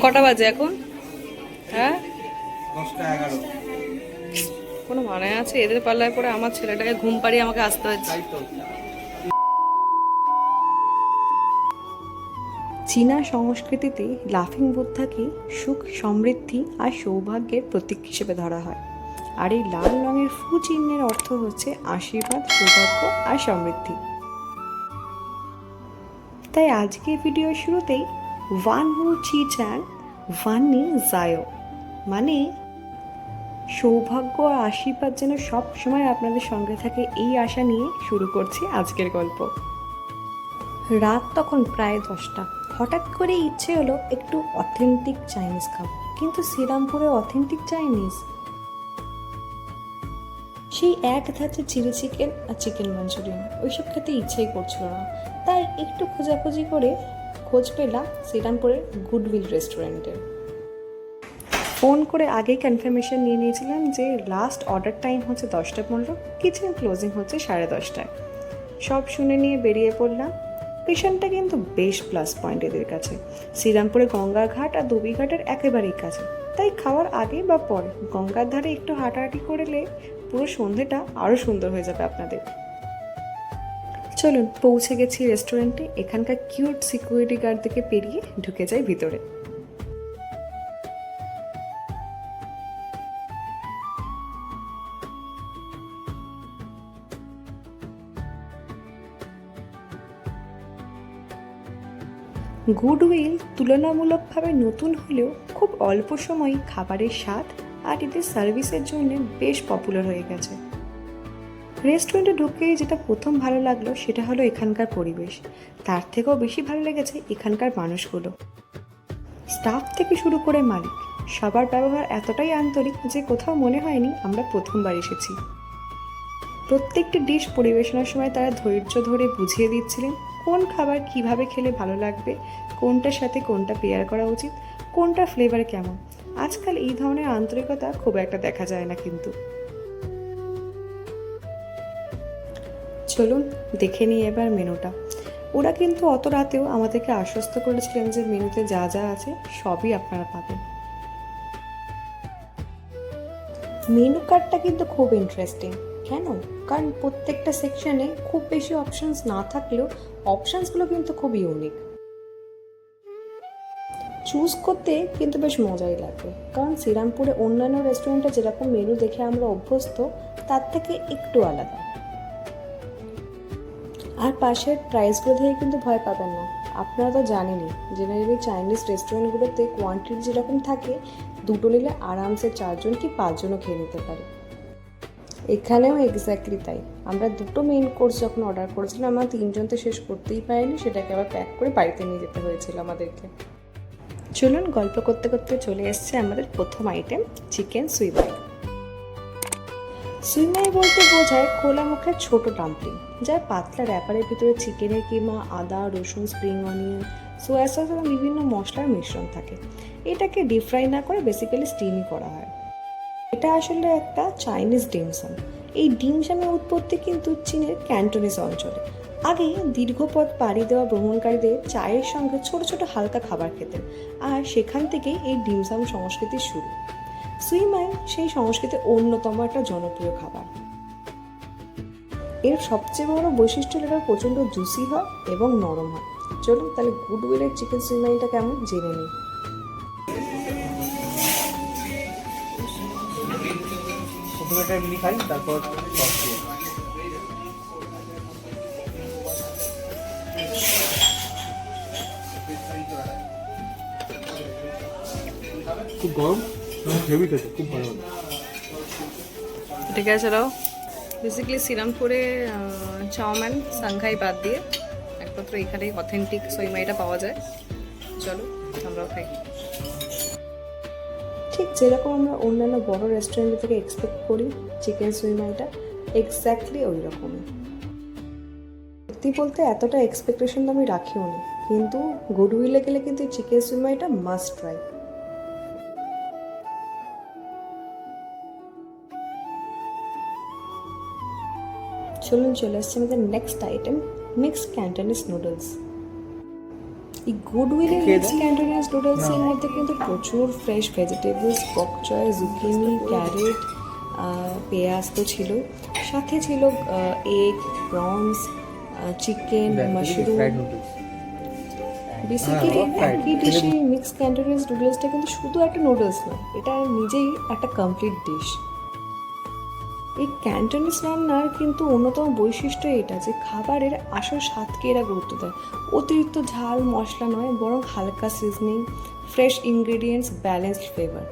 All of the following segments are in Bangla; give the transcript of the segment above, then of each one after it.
কটা বাজে এখন? হ্যাঁ, 10টা 11। কোনো মানে আছে? এদের পাল্লায় পরে আমার ছেলেটাকে ঘুম পাড়িয়ে আমাকে আসতে হচ্ছে। তাই তো। চীনা সংস্কৃতিতে লাফিং বুদ্ধাকে সুখ, সমৃদ্ধি আর সৌভাগ্যের প্রতীক হিসেবে ধরা হয়। আর এই লাল রঙের ফু চিহ্নের অর্থ হচ্ছে আশীর্বাদ, সৌভাগ্য আর সমৃদ্ধি। তাই আজকের ভিডিওর শুরুতেই one who C Chang one নি জায়ো, মানে সৌভাগ্য আর আশীর্বাদ যেন সব সময় আপনাদের সঙ্গে থাকে, এই আশা নিয়ে শুরু করছি আজকের গল্প। রাত তখন প্রায় 10টা। হঠাৎ করে ইচ্ছে হলো একটু অথেন্টিক চাইনিজ খাবো, কিন্তু শ্রীরামপুরে অথেন্টিক চাইনিজ সেই এক ধাঁচে চিলি চিকেন আর চিকেন মাঞ্চুরিয়ান ওইসব খেতে ইচ্ছেই করছিল না। তাই একটু খোঁজাখুঁজি করে খোঁজ পেলাম শ্রীরামপুরের গুডউইল রেস্টুরেন্টের। ফোন করে আগেই কনফার্মেশন নিয়ে নিয়েছিলাম যে লাস্ট অর্ডার টাইম হচ্ছে 10টা 15, কিচেন ক্লোজিং হচ্ছে 10:30টায়। সব শুনে নিয়ে বেরিয়ে পড়লাম। স্টেশনটা কিন্তু বেশ প্লাস পয়েন্ট এদের কাছে। শ্রীরামপুরে গঙ্গার ঘাট আর ধোবিঘাটের একেবারেই কাছে। তাই খাওয়ার আগে বা পরে গঙ্গার ধারে একটু হাঁটাহাঁটি করলে পুরো সন্ধেটা আরও সুন্দর হয়ে যাবে আপনাদের। চলুন, পৌঁছে গেছি রেস্টুরেন্টে। এখানকার কিউট সিকিউরিটি গার্ড থেকে পেরিয়ে ঢুকে যাই ভিতরে। গুডউইল তুলনামূলকভাবে নতুন হলেও খুব অল্প সময়ই খাবারের স্বাদ আর এদের সার্ভিসের জন্য বেশ পপুলার হয়ে গেছে। রেস্টুরেন্টে ঢুকেই যেটা প্রথম ভালো লাগলো সেটা হলো এখানকার পরিবেশ। তার থেকেও বেশি ভালো লেগেছে এখানকার মানুষগুলো। স্টাফ থেকে শুরু করে মালিক, সবার ব্যবহার এতটাই আন্তরিক যে কোথাও মনে হয়নি আমরা প্রথমবার এসেছি। প্রত্যেকটি ডিশ পরিবেশনার সময় তারা ধৈর্য ধরে বুঝিয়ে দিচ্ছিলেন কোন খাবার কিভাবে খেলে ভালো লাগবে, কোনটার সাথে কোনটা পেয়ার করা উচিত, কোনটা ফ্লেভার কেমন। আজকাল এই ধরনের আন্তরিকতা খুব একটা দেখা যায় না কিন্তু। চলুন দেখে নিই এবার মেনুটা। ওরা কিন্তু অত রাতেও আমাদেরকে আশ্বস্ত করেছিলেন যে মেনুতে যা যা আছে সবই আপনারা পাবেন। মেনু কার্ডটা কিন্তু খুব ইন্টারেস্টিং। কেন? কারণ প্রত্যেকটা সেকশনে খুব বেশি অপশনস না থাকলেও অপশনসগুলো কিন্তু খুব ইউনিক। চুজ করতে কিন্তু বেশ মজাই লাগবে, কারণ শ্রীরামপুরে অন্যান্য রেস্টুরেন্টে যেরকম মেনু দেখে আমরা অভ্যস্ত তার থেকে একটু আলাদা। আর পাশের প্রাইসগুলো দেখে কিন্তু ভয় পাবেন না। আপনারা তো জানেনই জেনারেলি চাইনিজ রেস্টুরেন্টগুলোতে কোয়ান্টিটি যেরকম থাকে, দুটো নিলে আরামসে 4জন কি 5জনও খেয়ে নিতে পারে। এখানেও এক্স্যাক্টলি তাই। আমরা দুটো মেইন কোর্স যখন অর্ডার করেছিলাম, আমরা 3জন তো শেষ করতেই পারিনি, সেটাকে আবার প্যাক করে বাড়িতে নিয়ে যেতে হয়েছিল আমাদেরকে। চলুন, গল্প করতে করতে চলে এসছে আমাদের প্রথম আইটেম, চিকেন সুইমাই। সুইমাই বলতে বোঝায় খোলা মুখের ছোট ডাম্পলিং, যার পাতলা র্যাপারের ভিতরে চিকেনের কিমা, আদা, রসুন, স্প্রিং অনিয়ন, সোয়া সস এবং বিভিন্ন মশলার মিশ্রণ থাকে। এটাকে ডিপ ফ্রাই না করে বেসিক্যালি স্টিমই করা হয়। এটা আসলে একটা চাইনিজ ডিমসাম। এই ডিমসামের উৎপত্তি কিন্তু চীনের ক্যান্টনিজ অঞ্চলে। আগে দীর্ঘ পথ পাড়ি দেওয়া ভ্রমণকারীদের চায়ের সঙ্গে ছোট ছোট হালকা খাবার খেতেন, আর সেখান থেকেই এই ডিমসাম সংস্কৃতির শুরু। সুইমাই সেই সংস্কৃতির অন্যতম একটা জনপ্রিয় খাবার। এর সবচেয়ে বড় বৈশিষ্ট্য হলো এটা প্রচণ্ড জুসি হয় এবং নরম হয়। চলুন তাহলে গুডউইলের চিকেন সুইমাইটা কেমন জেনে নিই। প্রথমে এটা এমনি খাই, তারপর সস দিয়ে। খুব গরম, হেভি খেতে খুব ভালো। ঠিক আছে, দাও। বেসিক্যালি শ্রীরামপুরে চাউমিন সাংঘাই বাদ দিয়ে একমাত্র এখানেই অথেন্টিক সইমাইটা পাওয়া যায়। চলো আমরাও খাই। ঠিক যেরকম আমরা অন্যান্য বড় রেস্টুরেন্ট থেকে এক্সপেক্ট করি চিকেন সুইমাইটা এক্স্যাক্টলি ওই রকমই। সত্যি বলতে এতটা এক্সপেকটেশন তো আমি রাখিও নি, কিন্তু গুডউইলে গেলে কিন্তু চিকেন সুইমাইটা মাস্ট ট্রাই। চলুন চলে আসছে আমাদের next item, mixed Cantonese noodles. এই গুডউইলের খেয়ে মিক্সড দাও। ক্যান্টোনিজ নুডলসের মধ্যে কিন্তু প্রচুর ফ্রেশ ভেজিটেবলস, বক চয়, জুকিনি, ক্যারেট, পেঁয়াজ তো ছিল, সাথে ছিল egg, prawns, chicken, mushroom. Fried noodles. Basically fried. একই ডিশে মিক্স ক্যান্টোনিজ নুডলসটা কিন্তু শুধু একটা নুডলস না, এটা নিজেই একটা কমপ্লিট ডিশ। এই ক্যান্টোনিজ রান্নার কিন্তু অন্যতম বৈশিষ্ট্য এটা যে খাবারের আসল স্বাদকে এরা গুরুত্ব দেয়। অতিরিক্ত ঝাল মশলা নয়, বরং হালকা seasoning, fresh ingredients, balanced flavour.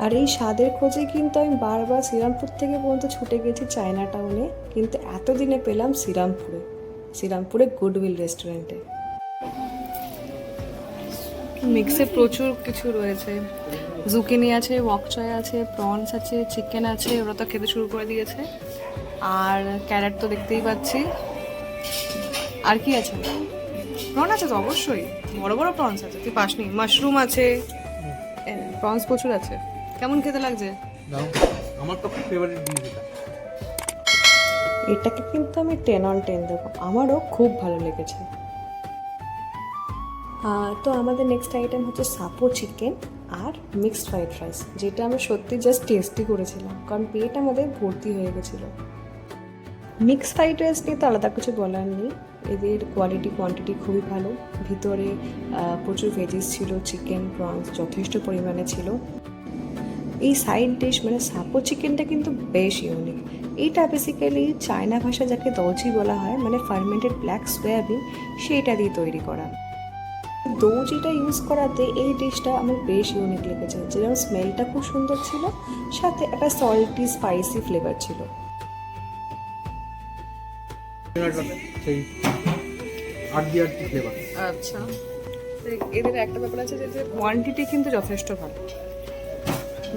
আর এই স্বাদের খোঁজে কিন্তু আমি বারবার শ্রীরামপুর থেকে পর্যন্ত ছুটে গেছি চায়না টাউনে, কিন্তু এতদিনে পেলাম শ্রীরামপুরে গুডউইল রেস্টুরেন্টে। মিক্সে প্রচুর কিছু রয়েছে, জুকিনি আছে, ওয়াকচয় আছে, প্রনস আছে, চিকেন আছে, ওরা তো খেতে শুরু করে দিয়েছে। আর ক্যারেট তো দেখতেই পাচ্ছি। আর কি আছে? প্রন আছে তো অবশ্যই, বড় বড় প্রনস আছে, তুই পাসনি? মাশরুম আছে, প্রনস প্রচুর আছে। কেমন খেতে লাগছে? দাও, আমার তো ফেভারিট ডিশ এটা। এটাকে কিন্তু আমি 10/10 দেবো, আমারও খুব ভালো লেগেছে। তো আমাদের নেক্সট আইটেম হচ্ছে সাপো চিকেন আর মিক্সড ফ্রাইড রাইস, যেটা আমরা সত্যি জাস্ট টেস্টি করেছিলাম, কারণ পেট আমাদের ভর্তি হয়ে গেছিলো। মিক্সড ফ্রাইড রাইস নিয়ে তো আলাদা কিছু বলার নেই, এদের কোয়ান্টিটি খুবই ভালো। ভিতরে প্রচুর ভেজিস ছিল, চিকেন, প্রনস যথেষ্ট পরিমাণে ছিল। এই সাইড ডিশ মানে সাপো চিকেনটা কিন্তু বেশ ইউনিক। এইটা বেসিক্যালি চায়না ভাষা যাকে দৌজি বলা হয়, মানে ফার্মেন্টেড ব্ল্যাক সয়াবিন, সেইটা দিয়ে তৈরি করা। দৌজিটা ইউজ করাতে এই ডিশটা আমার বেশ ইউনিক লেগেছে, যেরকম স্মেলটা খুব সুন্দর ছিল, সাথে একটা সল্টি স্পাইসি ফ্লেভার ছিল। সেই আড্ডি ফ্লেভার। আচ্ছা, এদের একটা ব্যাপার আছে যে কোয়ান্টিটি কিন্তু যথেষ্ট ভালো,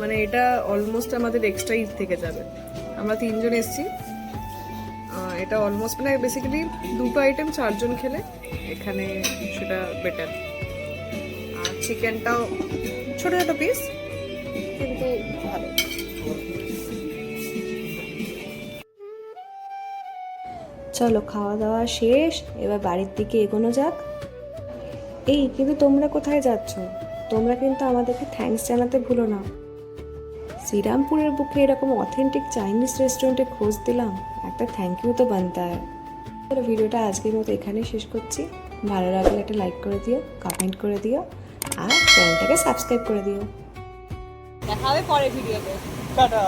মানে এটা অলমোস্ট আমাদের এক্সট্রা ঈদ থেকে যাবে। আমরা 3 জন এসেছি, এটা অলমোস্ট মানে বেসিক্যালি 2টো আইটেম 4 জন খেলে এখানে সেটা বেটার। আর চিকেনটাও ছোটো ছোটো পিস কিন্তু ভালো। চলো খাওয়া দাওয়া শেষ, এবার বাড়ির দিকে এগোনো যাক। এই কিন্তু তোমরা কোথায় যাচ্ছ? তোমরা কিন্তু আমাদেরকে থ্যাঙ্কস জানাতে ভুলো না। শ্রীরামপুরের বুকে এরকম অথেন্টিক চাইনিজ রেস্টুরেন্টে খোঁজ দিলাম, একটা থ্যাংক ইউ তো বানতা হয়। চলো ভিডিওটা আজকের মতো এখানেই শেষ করছি। ভালো লাগলে একটা লাইক করে দিও, কমেন্ট করে দিও, আর চ্যানেলটাকে সাবস্ক্রাইব করে দিও। দেখা হবে পরের ভিডিওতে। টাটা।